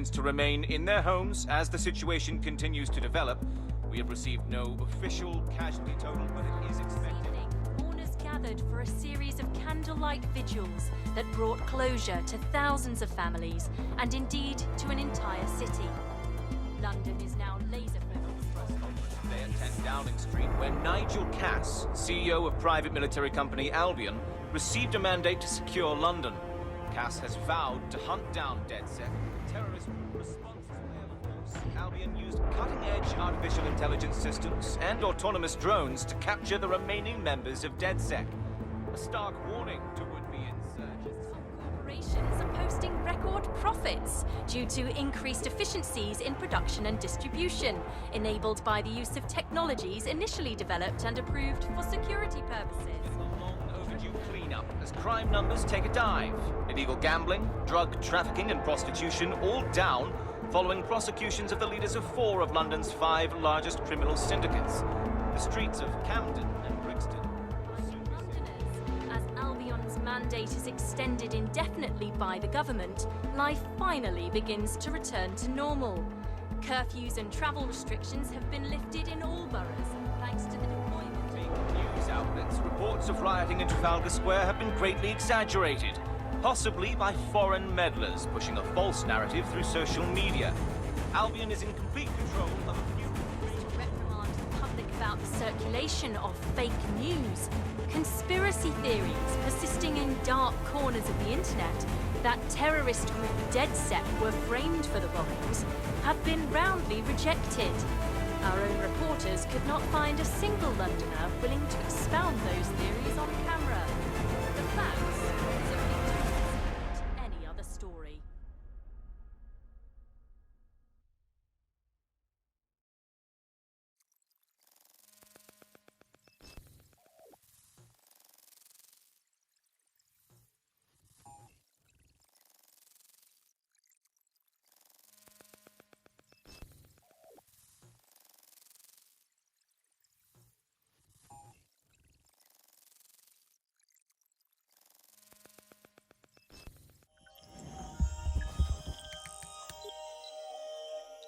civilians to remain in their homes as the situation continues to develop. We have received no official casualty total, but it is expected. Mourners gathered for a series of candlelight vigils that brought closure to thousands of families and indeed to an entire city. London is now laser-focused. Today at 10 Downing Street, where Nigel Cass, CEO of private military company Albion, received a mandate to secure London. Cass has vowed to hunt down DedSec, terrorist response force. Albion used cutting-edge artificial intelligence systems and autonomous drones to capture the remaining members of DedSec. A stark warning to would-be insurgents. Corporations are posting record profits due to increased efficiencies in production and distribution, enabled by the use of technologies initially developed and approved for security purposes. Cleanup as crime numbers take a dive. Illegal gambling, drug trafficking and prostitution all down following prosecutions of the leaders of 4 of London's 5 largest criminal syndicates. The streets of Camden and Brixton. Londoners, as Albion's mandate is extended indefinitely by the government, life finally begins to return to normal. Curfews and travel restrictions have been lifted in all boroughs, thanks to the deployment. News outlets, reports of rioting in Trafalgar Square have been greatly exaggerated, possibly by foreign meddlers pushing a false narrative through social media. Albion is in complete control of a few... To reprimand the public about the circulation of fake news, conspiracy theories persisting in dark corners of the internet that terrorist group DedSec were framed for the bombings have been roundly rejected. Our own reporters could not find a single Londoner willing to expound those theories on camera. The facts simply don't support any other story.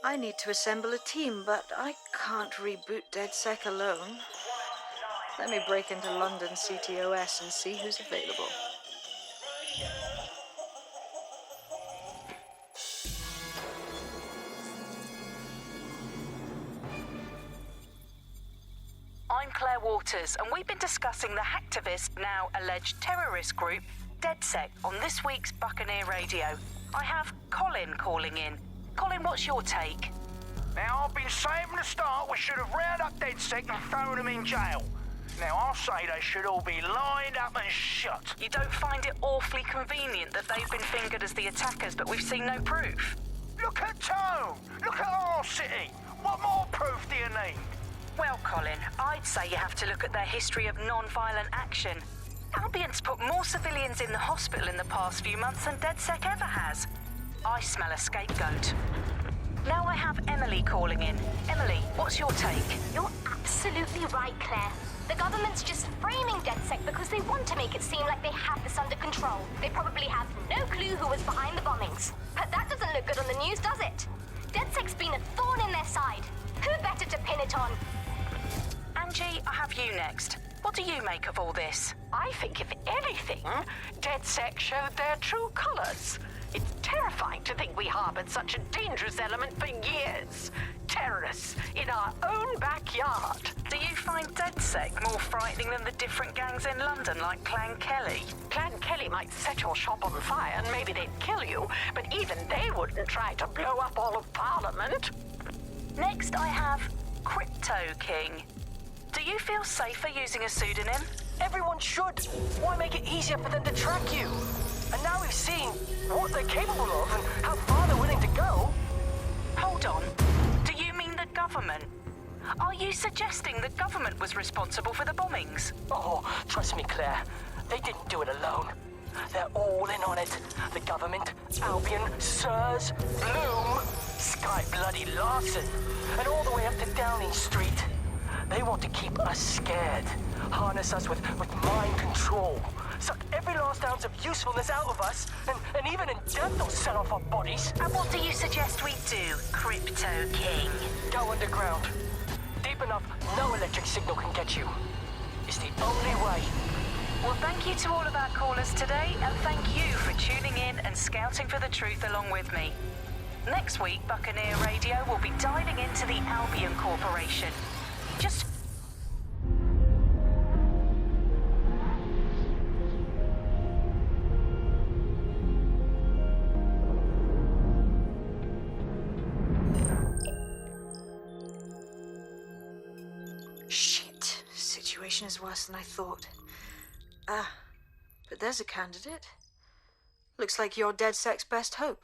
I need to assemble a team, but I can't reboot DedSec alone. Let me break into London CTOS and see who's available. I'm Claire Waters, and we've been discussing the hacktivist, now alleged terrorist group, DedSec, on this week's Buccaneer Radio. I have Colin calling in. Colin, what's your take? Now, I've been saying from the start we should have rounded up DedSec and thrown them in jail. Now, I'll say they should all be lined up and shot. You don't find it awfully convenient that they've been fingered as the attackers, but we've seen no proof? Look at Tone! Look at our city! What more proof do you need? Well, Colin, I'd say you have to look at their history of non-violent action. Albion's put more civilians in the hospital in the past few months than DedSec ever has. I smell a scapegoat. Now I have Emily calling in. Emily, what's your take? You're absolutely right, Claire. The government's just framing DedSec because they want to make it seem like they have this under control. They probably have no clue who was behind the bombings. But that doesn't look good on the news, does it? DedSec's been a thorn in their side. Who better to pin it on? Angie, I have you next. What do you make of all this? I think, if anything, DedSec showed their true colors. It's terrifying to think we harbored such a dangerous element for years. Terrorists in our own backyard. Do you find DedSec more frightening than the different gangs in London, like Clan Kelly? Clan Kelly might set your shop on fire and maybe they'd kill you, but even they wouldn't try to blow up all of Parliament. Next, I have Crypto King. Do you feel safer using a pseudonym? Everyone should. Why make it easier for them to track you? And now we've seen what they're capable of and how far they're willing to go. Hold on. Do you mean the government? Are you suggesting the government was responsible for the bombings? Oh, trust me, Claire. They didn't do it alone. They're all in on it. The government, Albion, Sirs, Bloom, Sky Bloody Larson, and all the way up to Downing Street. They want to keep us scared, harness us with mind control, suck every last ounce of usefulness out of us, and even in death they'll sell off our bodies. And what do you suggest we do, Crypto King? Go underground. Deep enough, no electric signal can get you. It's the only way. Well, thank you to all of our callers today, and thank you for tuning in and scouting for the truth along with me. Next week, Buccaneer Radio will be diving into the Albion Corporation. Just Shit. Situation is worse than I thought. But there's a candidate. Looks like you're DedSec's best hope.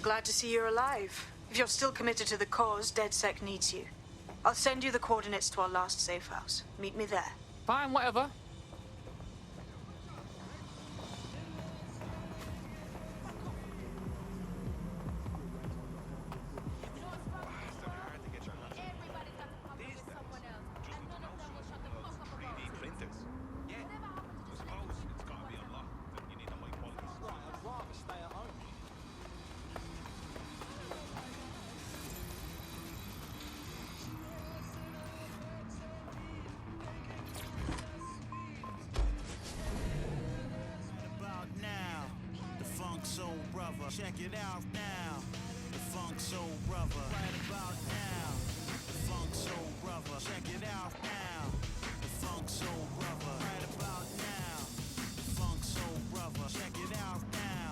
Glad to see you're alive. If you're still committed to the cause, DedSec needs you. I'll send you the coordinates to our last safe house. Meet me there. Fine, whatever. Soul Brother, check it out now. The Funk Soul Brother, right about now. The Funk Soul Brother, check it out now. The Funk Soul Brother, right about now. The Funk Soul Brother, check it out now.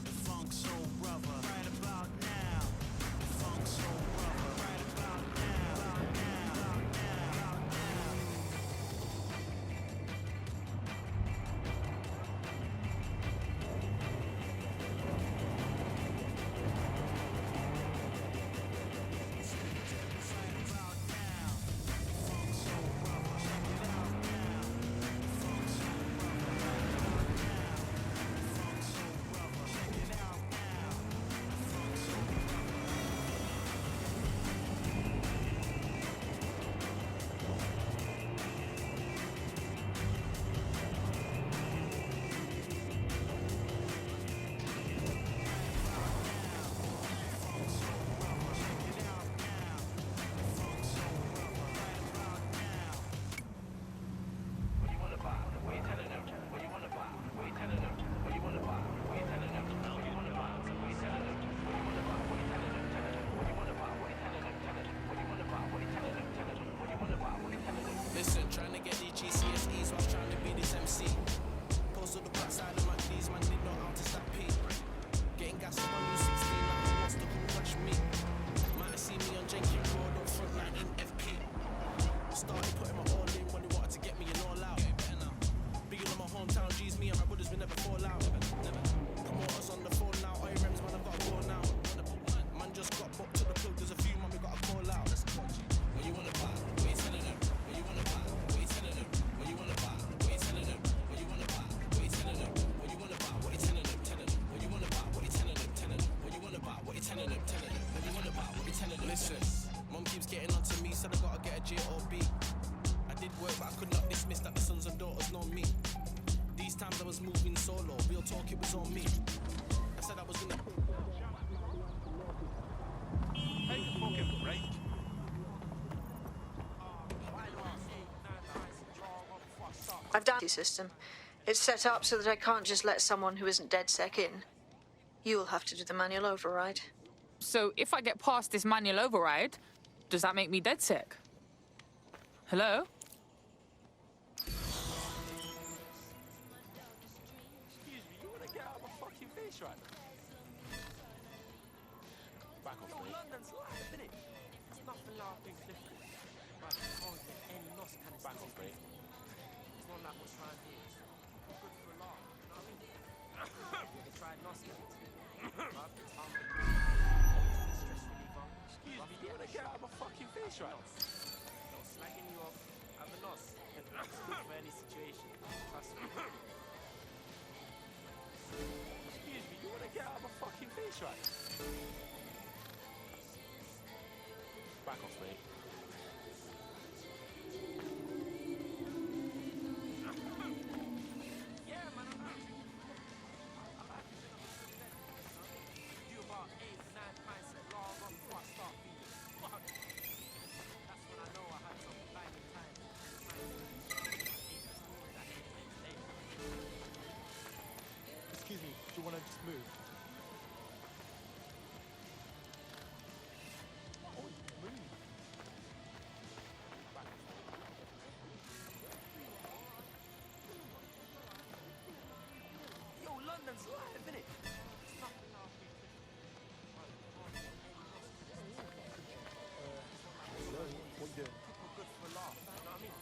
The Funk Soul Brother, right about now. The Funk Soul Brother, right about now. Trying to get these GCSEs, whilst trying to be this MC. Post on the back side of my knees, man, did know how to stop P. Getting gas on my 16, like who wants to rush me? Might have seen me on Jenkins Road on front line in FP. Started putting my all in when they wanted to get me and all out. Bigger than my hometown G's, me and my brothers, we never fall out. Promoters on the phone now, oi Rems, man, I've got to go now. Man just got booked to the club, there's a few, man, we got to call out. When you wanna buy, what you telling them? When you wanna buy, what you telling them? When you wanna buy, what you telling them? When you wanna buy, what you telling them? When you wanna buy, what you telling them? Telling them. When you wanna buy, what you telling them? Telling them. When you wanna buy, what you telling them? Telling them. When you wanna buy, what you telling them? Listen, mum keeps getting onto me, said I gotta get a J or B. I did work, but I could not dismiss that the sons and daughters know me. These times I was moving solo, real talk, it was on me. I said I was gonna. Take a fucking break. I've done the system. It's set up so that I can't just let someone who isn't DedSec in. You'll have to do the manual override. So if I get past this manual override, does that make me DedSec? Hello? Excuse me, you wanna get out of my fucking face right now? Back off, mate. London's live, isn't it? It's nothing laughing, Clifford. But I can't get any loss kind of back off, mate. It's not like what's around here. It's good for a laugh, you know what I mean? They tried loss it. Excuse me, you wanna get out of my fucking face right now? No, slagging you off, have a loss. It's good for any situation, trust me. Excuse me, you wanna get out of my fucking face right now? Back off, mate. Yeah, man, I'm happy. You about 8 or 9 pints of long on before I start feeling. Fuck. That's when I know I had some banging time. Excuse me, do you want to just move? Yo, London's live, innit? It's nothing now. Hello, what you doing? People good for a laugh, you know what I mean?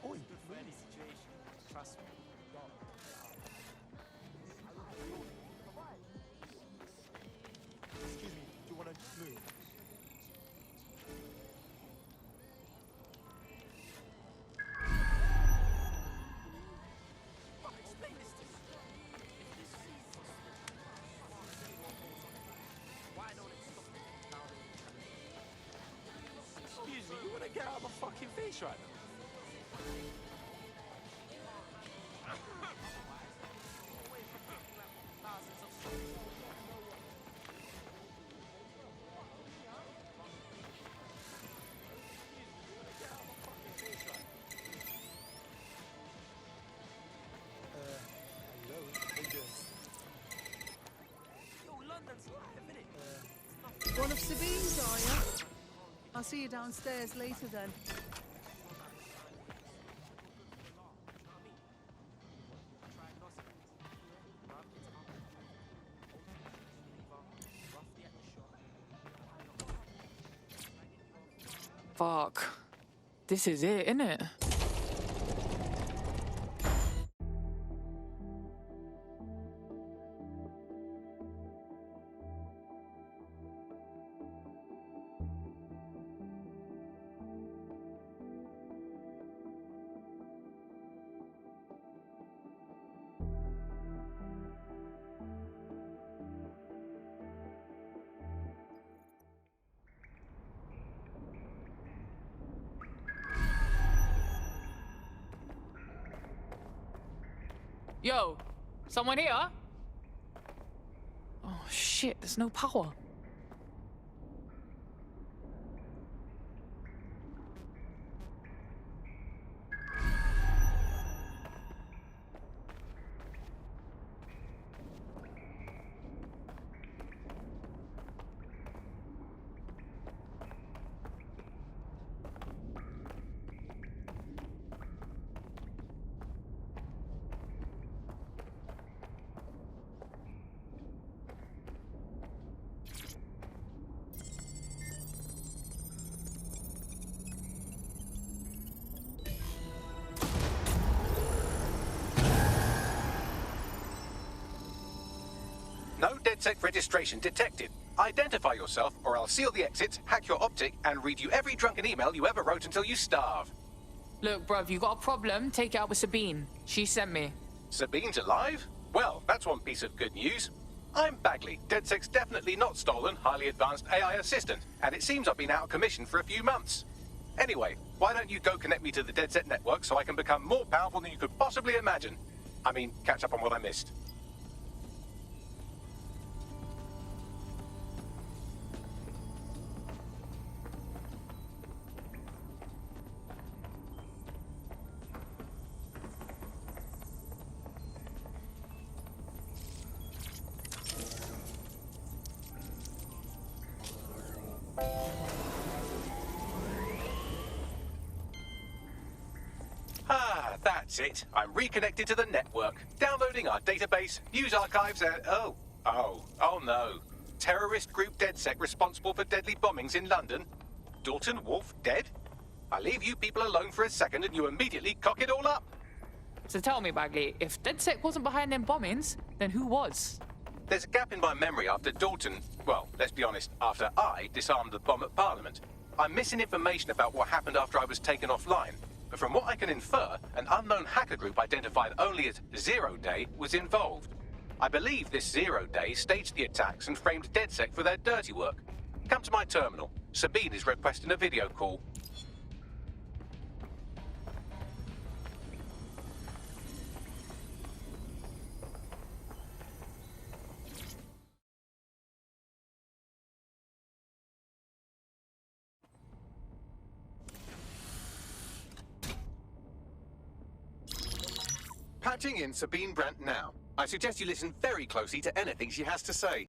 Oi, good for any situation, trust me. Excuse me, do you want to just move? Explain this to me. If this seat was why don't it stop now? Excuse me, you want to get out of my fucking face right now? Hello, what you doing? Yo, London's live, innit? One of Sabine's, are you? I'll see you downstairs later then. Fuck. This is it, innit? Yo, someone here? Oh shit, there's no power. DedSec registration detected. Identify yourself, or I'll seal the exits, hack your optic, and read you every drunken email you ever wrote until you starve. Look, bruv, you got a problem? Take it out with Sabine. She sent me. Sabine's alive? Well, that's one piece of good news. I'm Bagley, DedSec's definitely not stolen, highly advanced AI assistant, and it seems I've been out of commission for a few months. Anyway, why don't you go connect me to the DedSec network so I can become more powerful than you could possibly imagine? I mean, catch up on what I missed. That's it. I'm reconnected to the network, downloading our database, news archives, and oh no. Terrorist group DedSec responsible for deadly bombings in London? Dalton Wolf dead? I leave you people alone for a second and you immediately cock it all up. So tell me, Bagley, if DedSec wasn't behind them bombings, then who was? There's a gap in my memory after Dalton, well, let's be honest, after I disarmed the bomb at Parliament. I'm missing information about what happened after I was taken offline. But from what I can infer, an unknown hacker group identified only as Zero Day was involved. I believe this Zero Day staged the attacks and framed DedSec for their dirty work. Come to my terminal. Sabine is requesting a video call. Patching in Sabine Brandt now. I suggest you listen very closely to anything she has to say.